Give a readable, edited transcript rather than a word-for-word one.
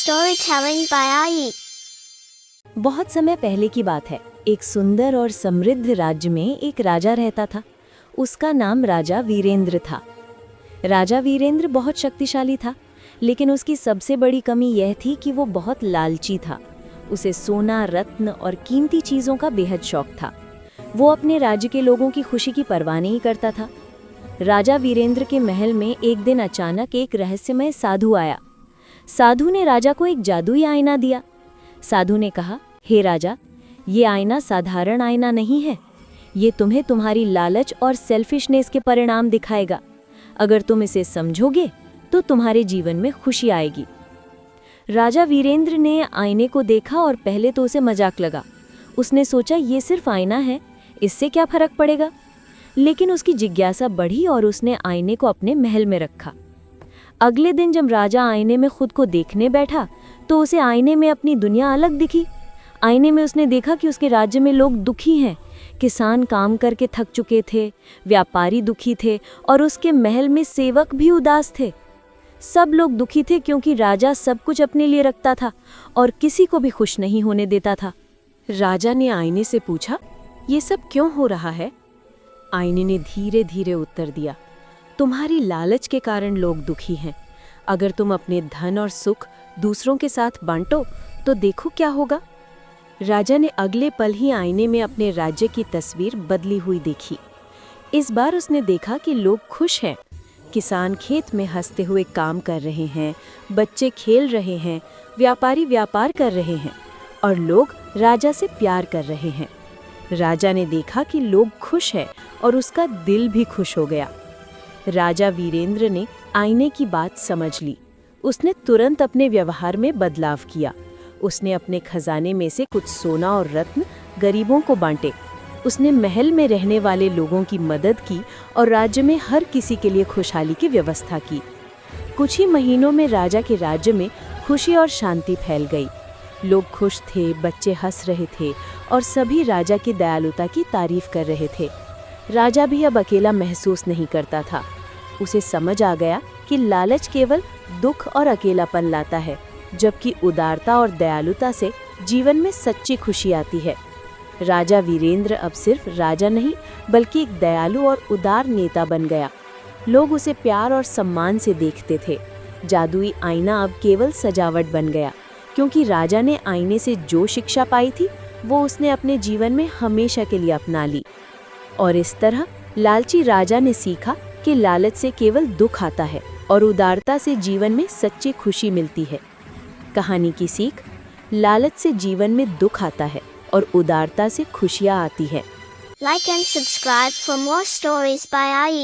Storytelling by Ai। बहुत समय पहले की बात है। एक सुंदर और समृद्ध राज्य में एक राजा रहता था। उसका नाम राजा वीरेंद्र था। राजा वीरेंद्र बहुत शक्तिशाली था, लेकिन उसकी सबसे बड़ी कमी यह थी कि वो बहुत लालची था। उसे सोना, रत्न और कीमती चीज़ों का बेहद शौक था। वो अपने राज्य के लोगों की खुशी की परवाह नहीं करता था। राजा वीरेंद्र के महल में एक दिन अचानक एक रहस्यमय साधु आया। साधु ने राजा को एक जादुई आईना दिया। साधु ने कहा, हे राजा, ये आईना साधारण आईना नहीं है। ये तुम्हें तुम्हारी लालच और सेल्फिशनेस के परिणाम दिखाएगा। अगर तुम इसे समझोगे तो तुम्हारे जीवन में खुशी आएगी। राजा वीरेंद्र ने आईने को देखा और पहले तो उसे मजाक लगा। उसने सोचा, ये सिर्फ आईना है, इससे क्या फर्क पड़ेगा। लेकिन उसकी जिज्ञासा बढ़ी और उसने आईने को अपने महल में रखा। अगले दिन जब राजा आईने में खुद को देखने बैठा तो उसे आईने में अपनी दुनिया अलग दिखी। आईने में उसने देखा कि उसके राज्य में लोग दुखी हैं। किसान काम करके थक चुके थे, व्यापारी दुखी थे और उसके महल में सेवक भी उदास थे। सब लोग दुखी थे क्योंकि राजा सब कुछ अपने लिए रखता था और किसी को भी खुश नहीं होने देता था। राजा ने आईने से पूछा, ये सब क्यों हो रहा है? आईने ने धीरे धीरे उत्तर दिया, तुम्हारी लालच के कारण लोग दुखी हैं। अगर तुम अपने धन और सुख दूसरों के साथ बांटो तो देखो क्या होगा। राजा ने अगले पल ही आईने में अपने राज्य की तस्वीर बदली हुई देखी। इस बार उसने देखा कि लोग खुश हैं। किसान खेत में हंसते हुए काम कर रहे हैं, बच्चे खेल रहे हैं, व्यापारी व्यापार कर रहे हैं और लोग राजा से प्यार कर रहे हैं। राजा ने देखा कि लोग खुश हैं और उसका दिल भी खुश हो गया। राजा वीरेंद्र ने आईने की बात समझ ली। उसने तुरंत अपने व्यवहार में बदलाव किया। उसने अपने खजाने में से कुछ सोना और रत्न गरीबों को बांटे। उसने महल में रहने वाले लोगों की मदद की और राज्य में हर किसी के लिए खुशहाली की व्यवस्था की। कुछ ही महीनों में राजा के राज्य में खुशी और शांति फैल गई। लोग खुश थे, बच्चे हंस रहे थे और सभी राजा की दयालुता की तारीफ कर रहे थे। राजा भी अब अकेला महसूस नहीं करता था। उसे समझ आ गया कि लालच केवल दुख और अकेलापन लाता है, जबकि उदारता और दयालुता से जीवन में सच्ची खुशी आती है। राजा वीरेंद्र अब सिर्फ राजा नहीं, बल्कि एक दयालु और उदार नेता बन गया। लोग उसे प्यार और सम्मान से देखते थे। जादुई आईना अब केवल सजावट बन गया, क्योंकि राजा ने आईने से जो शिक्षा पाई थी वो उसने अपने जीवन में हमेशा के लिए अपना ली। और इस तरह लालची राजा ने सीखा कि लालच से केवल दुख आता है और उदारता से जीवन में सच्ची खुशी मिलती है। कहानी की सीख, लालच से जीवन में दुख आता है और उदारता से खुशियाँ आती है। Like and subscribe for more stories by Ai।